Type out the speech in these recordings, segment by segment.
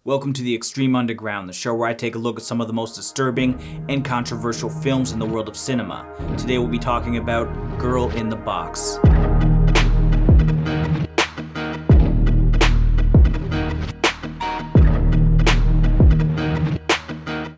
Welcome to the Extreme Underground, the show where I take a look at some of the most disturbing and controversial films in the world of cinema. Today we'll be talking about Girl in the Box.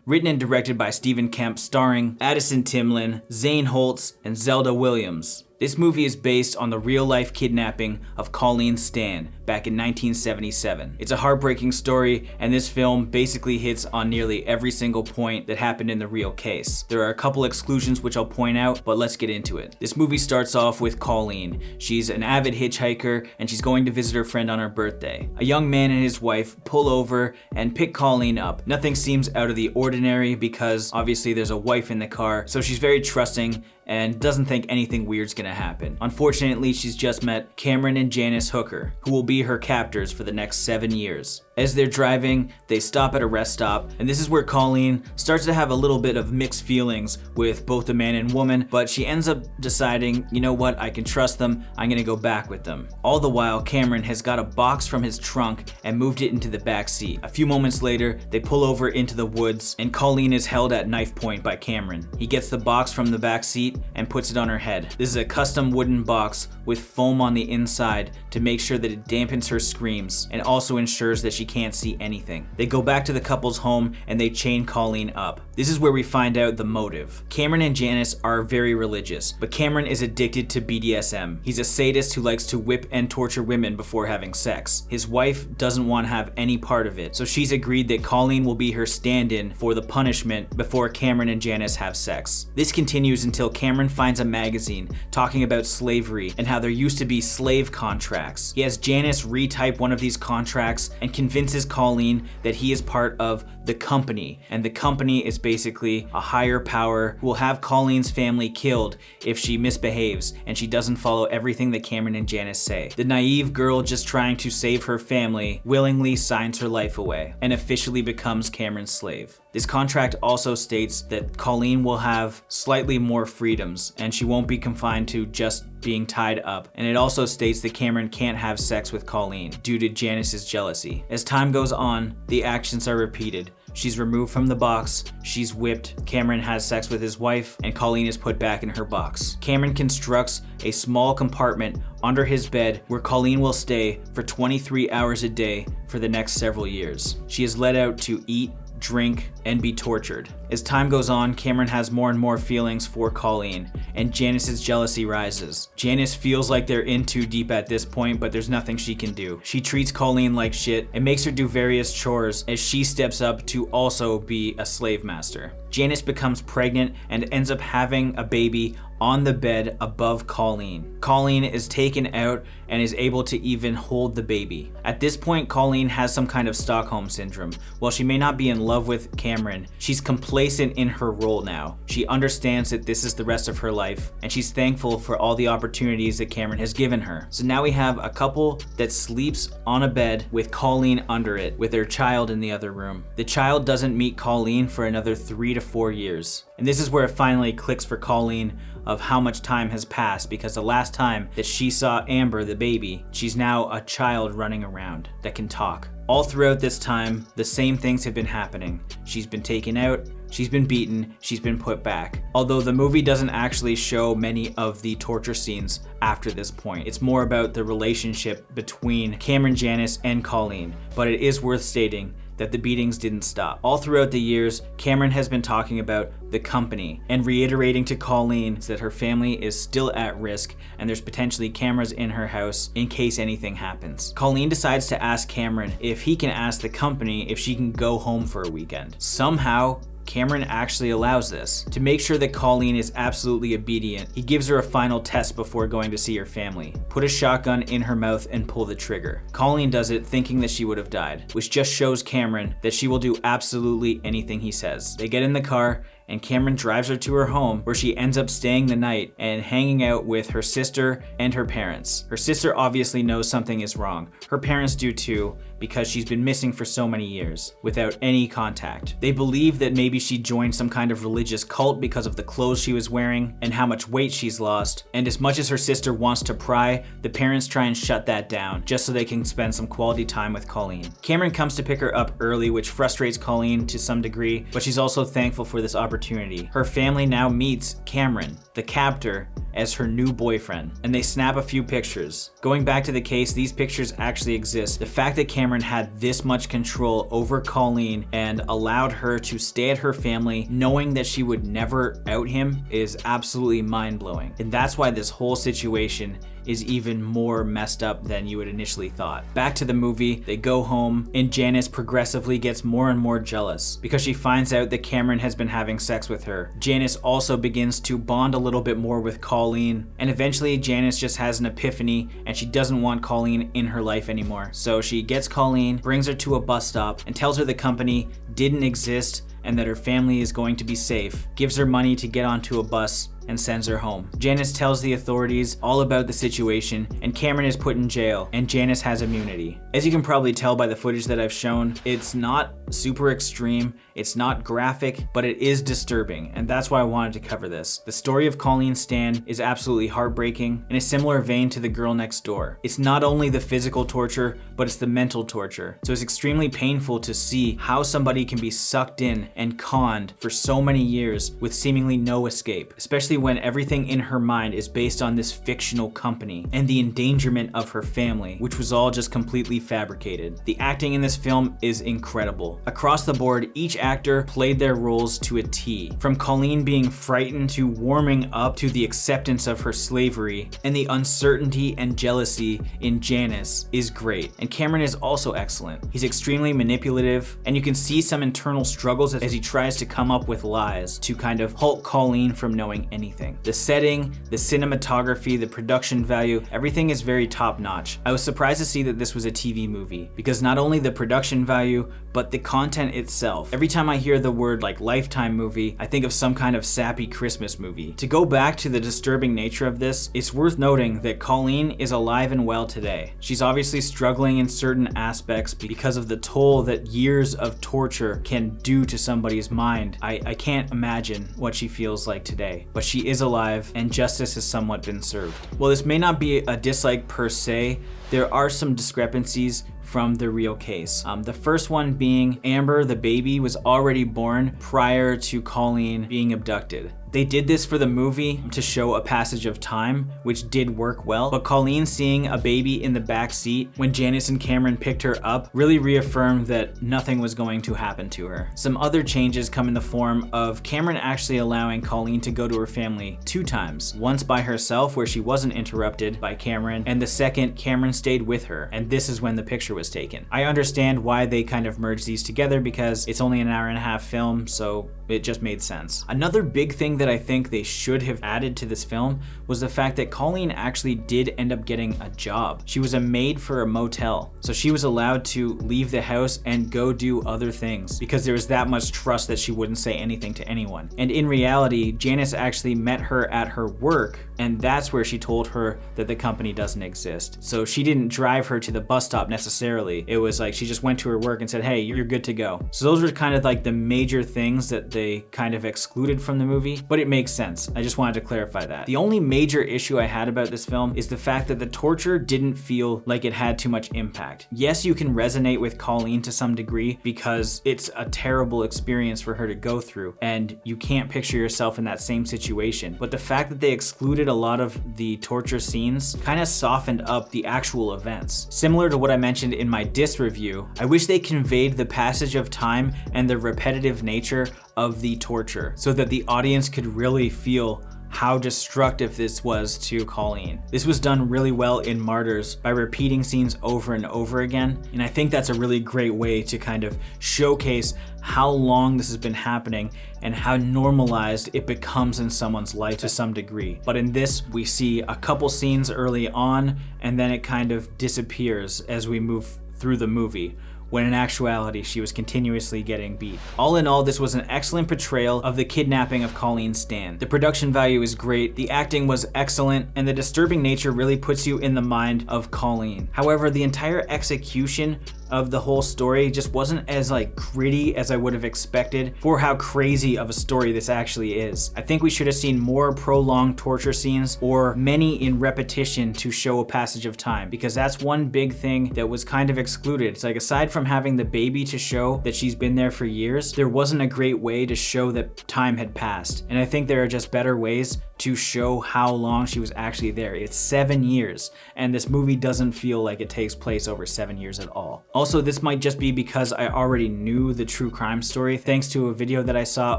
Written and directed by Stephen Kemp, starring Addison Timlin, Zane Holtz, and Zelda Williams. This movie is based on the real-life kidnapping of Colleen Stan back in 1977. It's a heartbreaking story, and this film basically hits on nearly every single point that happened in the real case. There are a couple exclusions which I'll point out, but let's get into it. This movie starts off with Colleen. She's an avid hitchhiker, and she's going to visit her friend on her birthday. A young man and his wife pull over and pick Colleen up. Nothing seems out of the ordinary because obviously there's a wife in the car, so she's very trusting and doesn't think anything weird's gonna happen. Unfortunately, she's just met Cameron and Janice Hooker, who will be her captors for the next 7 years. As they're driving, they stop at a rest stop, and this is where Colleen starts to have a little bit of mixed feelings with both the man and woman, but she ends up deciding, you know what, I can trust them, I'm gonna go back with them. All the while, Cameron has got a box from his trunk and moved it into the back seat. A few moments later, they pull over into the woods, and Colleen is held at knife point by Cameron. He gets the box from the back seat and puts it on her head. This is a custom wooden box with foam on the inside to make sure that it dampens her screams and also ensures that she can't see anything. They go back to the couple's home and they chain Colleen up. This is where we find out the motive. Cameron and Janice are very religious, but Cameron is addicted to BDSM. He's a sadist who likes to whip and torture women before having sex. His wife doesn't want to have any part of it, so she's agreed that Colleen will be her stand-in for the punishment before Cameron and Janice have sex. This continues until Cameron finds a magazine talking about slavery and how there used to be slave contracts. He has Janice retype one of these contracts and convinces Colleen that he is part of the company, and the company is basically a higher power who will have Colleen's family killed if she misbehaves and she doesn't follow everything that Cameron and Janice say. The naive girl just trying to save her family willingly signs her life away and officially becomes Cameron's slave. This contract also states that Colleen will have slightly more freedoms and she won't be confined to just being tied up, and it also states that Cameron can't have sex with Colleen due to Janice's jealousy. As time goes on, the actions are repeated. She's removed from the box, she's whipped, Cameron has sex with his wife, and Colleen is put back in her box. Cameron constructs a small compartment under his bed where Colleen will stay for 23 hours a day for the next several years. She is let out to eat, drink, and be tortured. As time goes on, Cameron has more and more feelings for Colleen, and Janice's jealousy rises. Janice feels like they're in too deep at this point, but there's nothing she can do. She treats Colleen like shit and makes her do various chores as she steps up to also be a slave master. Janice becomes pregnant and ends up having a baby on the bed above Colleen. Colleen is taken out and is able to even hold the baby. At this point, Colleen has some kind of Stockholm syndrome. While she may not be in love with Cameron, she's complacent in her role now. She understands that this is the rest of her life, and she's thankful for all the opportunities that Cameron has given her. So now we have a couple that sleeps on a bed with Colleen under it, with their child in the other room. The child doesn't meet Colleen for another 3 to 4 years. And this is where it finally clicks for Colleen of how much time has passed, because the last time that she saw Amber, the baby, she's now a child running around that can talk. All throughout this time, the same things have been happening. She's been taken out, she's been beaten, she's been put back. Although the movie doesn't actually show many of the torture scenes after this point. It's more about the relationship between Cameron, Janice, and Colleen. But it is worth stating that the beatings didn't stop. All throughout the years, Cameron has been talking about the company and reiterating to Colleen that her family is still at risk and there's potentially cameras in her house in case anything happens. Colleen decides to ask Cameron if he can ask the company if she can go home for a weekend. Somehow, Cameron actually allows this. To make sure that Colleen is absolutely obedient, he gives her a final test before going to see her family. Put a shotgun in her mouth and pull the trigger. Colleen does it thinking that she would have died, which just shows Cameron that she will do absolutely anything he says. They get in the car and Cameron drives her to her home, where she ends up staying the night and hanging out with her sister and her parents. Her sister obviously knows something is wrong. Her parents do too, because she's been missing for so many years without any contact. They believe that maybe she joined some kind of religious cult because of the clothes she was wearing and how much weight she's lost. And as much as her sister wants to pry, the parents try and shut that down just so they can spend some quality time with Colleen. Cameron comes to pick her up early, which frustrates Colleen to some degree, but she's also thankful for this opportunity. Her family now meets Cameron, the captor, as her new boyfriend, and they snap a few pictures. Going back to the case, these pictures actually exist. The fact that Cameron had this much control over Colleen and allowed her to stay at her family knowing that she would never out him is absolutely mind-blowing. And that's why this whole situation is even more messed up than you had initially thought. Back to the movie, they go home, and Janice progressively gets more and more jealous because she finds out that Cameron has been having sex with her. Janice also begins to bond a little bit more with Colleen, and eventually Janice just has an epiphany and she doesn't want Colleen in her life anymore. So she gets Colleen, brings her to a bus stop, and tells her the company didn't exist and that her family is going to be safe, gives her money to get onto a bus, and sends her home. Janice tells the authorities all about the situation, and Cameron is put in jail, and Janice has immunity. As you can probably tell by the footage that I've shown, it's not super extreme, it's not graphic, but it is disturbing, and that's why I wanted to cover this. The story of Colleen Stan is absolutely heartbreaking, in a similar vein to The Girl Next Door. It's not only the physical torture, but it's the mental torture. So it's extremely painful to see how somebody can be sucked in and conned for so many years with seemingly no escape, especially when everything in her mind is based on this fictional company and the endangerment of her family, which was all just completely fabricated. The acting in this film is incredible. Across the board, each actor played their roles to a T. From Colleen being frightened to warming up to the acceptance of her slavery, and the uncertainty and jealousy in Janice is great. And Cameron is also excellent. He's extremely manipulative, and you can see some internal struggles as he tries to come up with lies to kind of halt Colleen from knowing anything. The setting, the cinematography, the production value, everything is very top notch. I was surprised to see that this was a TV movie because not only the production value, but the content itself. Every time I hear the word like Lifetime movie, I think of some kind of sappy Christmas movie. To go back to the disturbing nature of this, it's worth noting that Colleen is alive and well today. She's obviously struggling in certain aspects because of the toll that years of torture can do to somebody's mind. I can't imagine what she feels like today, but she is alive and justice has somewhat been served. While this may not be a dislike per se, there are some discrepancies from the real case. The first one being Amber, the baby, was already born prior to Colleen being abducted. They did this for the movie to show a passage of time, which did work well, but Colleen seeing a baby in the back seat when Janice and Cameron picked her up really reaffirmed that nothing was going to happen to her. Some other changes come in the form of Cameron actually allowing Colleen to go to her family 2 times. Once by herself, where she wasn't interrupted by Cameron, and the second, Cameron stayed with her, and this is when the picture was taken. I understand why they kind of merged these together because it's only an hour-and-a-half film, so it just made sense. Another big thing that I think they should have added to this film was the fact that Colleen actually did end up getting a job. She was a maid for a motel, so she was allowed to leave the house and go do other things because there was that much trust that she wouldn't say anything to anyone. And in reality, Janice actually met her at her work, and that's where she told her that the company doesn't exist. So she didn't drive her to the bus stop necessarily. It was like she just went to her work and said, hey, you're good to go. So those were kind of like the major things that they kind of excluded from the movie, but it makes sense. I just wanted to clarify that. The only major issue I had about this film is the fact that the torture didn't feel like it had too much impact. Yes, you can resonate with Colleen to some degree because it's a terrible experience for her to go through and you can't picture yourself in that same situation. But the fact that they excluded a lot of the torture scenes kind of softened up the actual events. Similar to what I mentioned in my diss review, I wish they conveyed the passage of time and the repetitive nature of the torture so that the audience could really feel how destructive this was to Colleen. This was done really well in Martyrs by repeating scenes over and over again, and I think that's a really great way to kind of showcase how long this has been happening and how normalized it becomes in someone's life to some degree. But in this, we see a couple scenes early on, and then it kind of disappears as we move through the movie, when in actuality she was continuously getting beat. All in all, this was an excellent portrayal of the kidnapping of Colleen Stan. The production value is great, the acting was excellent, and the disturbing nature really puts you in the mind of Colleen. However, the entire execution of the whole story just wasn't as gritty as I would have expected for how crazy of a story this actually is. I think we should have seen more prolonged torture scenes or many in repetition to show a passage of time, because that's one big thing that was kind of excluded. It's like, aside from having the baby to show that she's been there for years, there wasn't a great way to show that time had passed. And I think there are just better ways to show how long she was actually there. It's 7 years, and this movie doesn't feel like it takes place over 7 years at all. Also, this might just be because I already knew the true crime story thanks to a video that I saw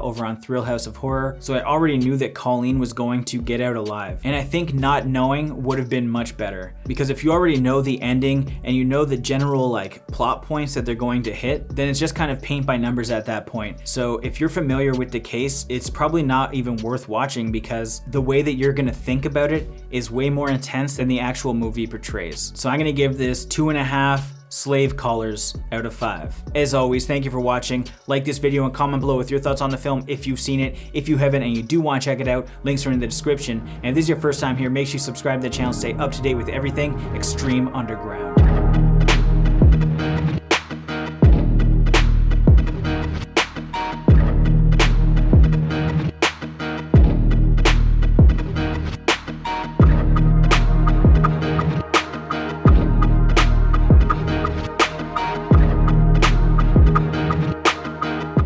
over on Thrill House of Horror, so I already knew that Colleen was going to get out alive. And I think not knowing would have been much better, because if you already know the ending and you know the general plot points that they're going to hit, then it's just kind of paint by numbers at that point. So if you're familiar with the case, it's probably not even worth watching, because the way that you're gonna think about it is way more intense than the actual movie portrays. So I'm gonna give this 2.5 slave collars out of 5. As always, thank you for watching. Like this video and comment below with your thoughts on the film if you've seen it. If you haven't and you do want to check it out, links are in the description. And if this is your first time here, make sure you subscribe to the channel to stay up to date with everything Extreme Underground.